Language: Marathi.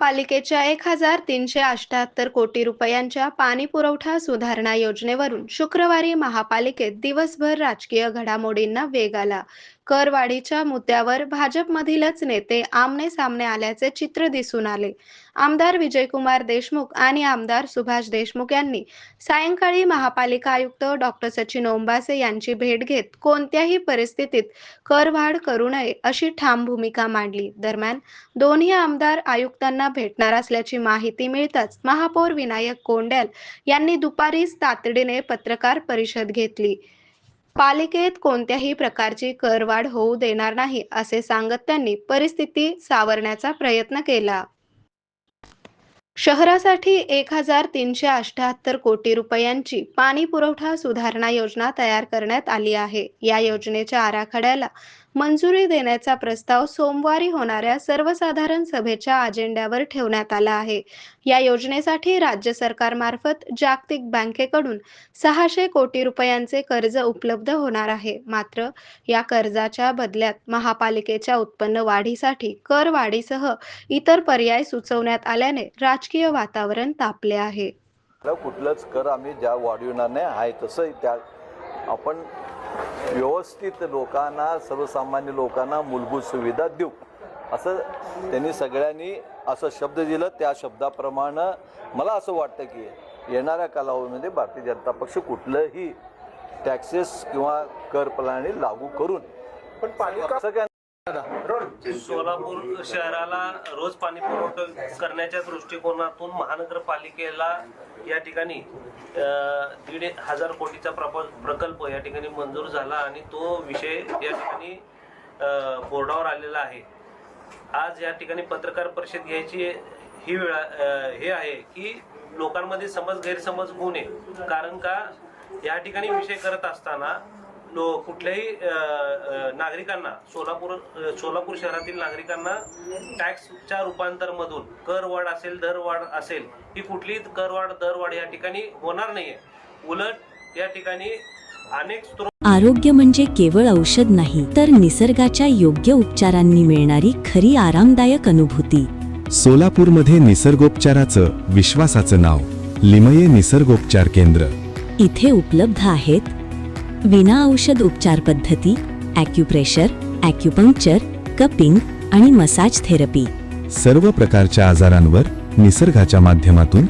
महापालिकेच्या 1,378 कोटी रुपयांच्या पाणी पुरवठा सुधारणा योजनेवरून शुक्रवारी महापालिकेत दिवसभर राजकीय घडामोडींना वेग आला. करवाढीच्या मुद्द्यावर भाजपमधीलच नेते आमने-सामने आल्याचे चित्र दिसून आले. आमदार विजयकुमार देशमुख आणि आमदार सुभाष देशमुख यांनी सायंकाळी महापालिका आयुक्त डॉ. सचिन ओंबासे यांची भेट घेत कोणत्याही परिस्थितीत करवाढ करू नये अशी ठाम भूमिका मांडली. दरम्यान दोन्ही आमदार आयुक्तांना भेटणार असल्याची माहिती मिळताच महापौर विनायक कोंडॅल यांनी दुपारीच तातडीने पत्रकार परिषद घेतली. पालिकेत कोणत्याही प्रकारची करवाढ होऊ देणार नाही असे सांगत त्यांनी परिस्थिती सावरण्याचा प्रयत्न केला. शहरासाठी 1,378 कोटी रुपयांची पाणी पुरवठा सुधारणा योजना तयार करण्यात आली आहे. या योजनेच्या आराखड्याला मंजुरी देण्याचा प्रस्ताव सोमवारी होणाऱ्या सर्वसाधारण सभेच्या अजेंड्यावर ठेवण्यात आला आहे. या योजनेसाठी राज्य सरकारमार्फत जागतिक बँकेकडून 600 कोटी रुपयांचे कर्ज उपलब्ध होणार आहे. मात्र या कर्जाच्या बदल्यात महापालिकेच्या उत्पन्न वाढीसाठी करवाढीसह इतर पर्याय सुचवण्यात आल्याने राजकीय वातावरण तापले आहे. कुठलंच कर आम्ही ज्या वाढविणार नाही आहे तसं त्या आपण व्यवस्थित लोकांना, सर्वसामान्य लोकांना मूलभूत सुविधा देऊ असं त्यांनी सगळ्यांनी असं शब्द दिलं. त्या शब्दाप्रमाणे मला असं वाटतं की येणाऱ्या कालावधीमध्ये भारतीय जनता पक्ष कुठलंही टॅक्सेस किंवा कर प्रणाली लागू करून सोलापूर शहराला रोज पाणी पुरवठा करण्याच्या दृष्टिकोनातून महानगरपालिकेला या ठिकाणी 1,500 कोटीचा प्रकल्प या ठिकाणी मंजूर झाला आणि तो विषय या ठिकाणी बोर्डावर आलेला आहे. आज या ठिकाणी पत्रकार परिषद घ्यायची ही वेळ हे आहे की लोकांमध्ये गैरसमज होऊ नये. कारण का या ठिकाणी विषय करत असताना कुठल्याही नागरिकांना सोलापूर शहरातील नागरिकांना टॅक्सच्या रूपांतरमधून करवाढ असेल, दरवाढ असेल, ही कुठलीही करवाढ दरवाढ या ठिकाणी होणार नाहीये. उलट या ठिकाणी अनेक स्त्रोत आरोग्य म्हणजे केवळ औषध नाही तर निसर्गाच्या योग्य उपचारांनी मिळणारी खरी आरामदायक अनुभूती. सोलापूरमध्ये निसर्गोपचाराचं विश्वासाचं नाव लिमये निसर्गोपचार केंद्र. इथे उपलब्ध आहेत विना औषध उपचार पद्धती, ॲक्युप्रेशर, ॲक्युपंक्चर, कपिंग आणि मसाज थेरपी. सर्व प्रकारच्या आजारांवर निसर्गाच्या माध्यमातून